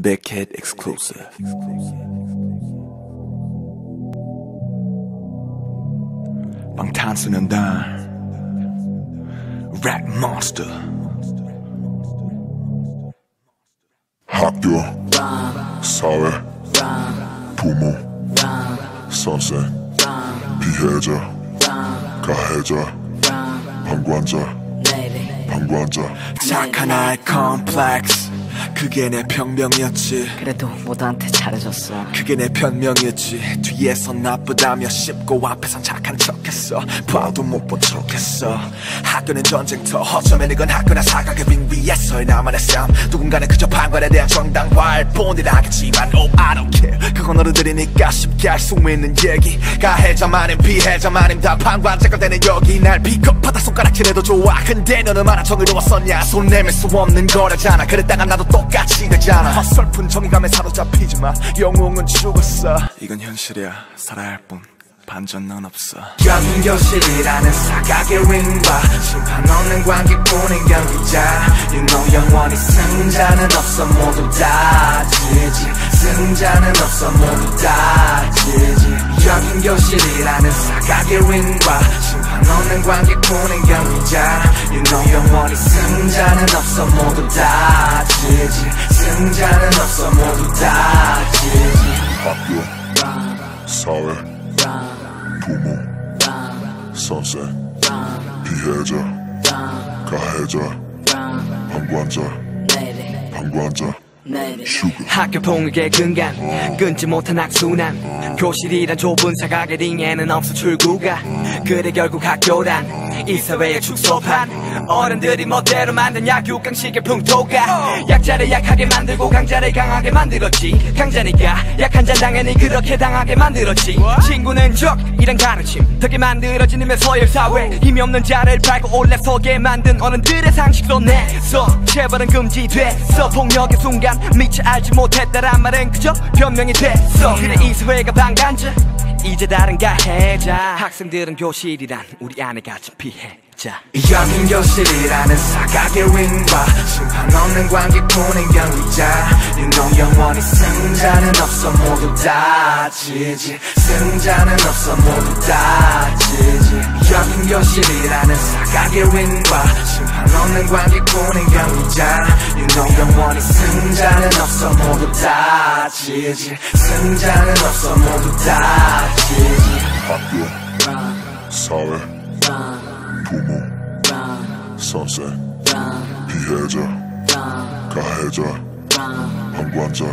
Beckhead exclusive. 방탄소년단 Rap Monster. 학교, 사회, 부모, 선생, 피해자, 가해자, 방관자. 착한 아이 컴플렉스, 그게 내 병명이었지. 그래도 모두한테 잘해줬어. 그게 내 변명이었지. 뒤에선 나쁘다며 씹고 앞에선 착한 척했어. 봐도 못 본 척했어. 학교는 전쟁터, 어쩌면 이건 학교나 사각의 빙 위에서의 나만의 삶. 누군가는 그저 판관에 대한 정당화일 뿐이라 하겠지만 Oh I don't care. 그건 어른들이니까 쉽게 할 수 있는 얘기. 가해자만임 피해자만임 다 판관자가 되는 여기. 날 비겁하다 손가락질해도 좋아. 근데 너는 얼마나 정의로웠었냐. 손 내밀 수 없는 거라잖아. 그랬다가 나도 똑같이 되잖아. 헛설픈 정감에 사로잡히지 마. 영웅은 죽었어. 이건 현실이야. 살아야 할 뿐. 반전 넌 없어. 연교실이라는 사각의 링과 심판 없는 관객뿐인 경기자. You know 영원히 승자는 없어. 모두 다 지지. 승자는 없어. 모두 다 지지. 여긴 교실이라는 사각의 링과 심판 없는 관객뿐인 경기자. You know 영원히 승자는 없어. 모두 다 지지. 승자는 없어. 모두 다 지지. 학교, 사회, 부모, 선생, 피해자, 가해자, 방관자. 학교 폭력의 근간, 끊지 못한 악순환. 교실이란 좁은 사각의 링에는 없어 출구가. 그래 결국 학교란 이 사회의 축소판. 어른들이 멋대로 만든 약육강식의 풍토가 약자를 약하게 만들고 강자를 강하게 만들었지. 강자니까 약한 자 당연히 그렇게 당하게 만들었지. 친구는 적이란 가르침 덕에 만들어진 힘의 서열사회. 힘이 없는 자를 밟고 올라서게 만든 어른들의 상식도 내서 체벌은 금지됐어. 폭력의 순간 미처 알지 못했다란 말은 그저 변명이 됐어. 그래 이 사회가 방관자, 이제 다른 가해자. 학생들은 교실이란 우리 안에 갇힌 피해자. 여긴 교실이라는 사각의 링과 심판 없는 관객뿐인 경기자. You know 영원히 승자는 없어. 모두 다 지지. 승자는 없어. 모두 다 지지. 여긴 교실이라는 사각의 링과 심판 없는 관객뿐인 경기자. You know 영원히 승자는 없어. 모두 다 지지. 승자는 없어. 모두 다 지지. 학교, 사회, 부모, 선생, 피해자, 가해자, 방관자.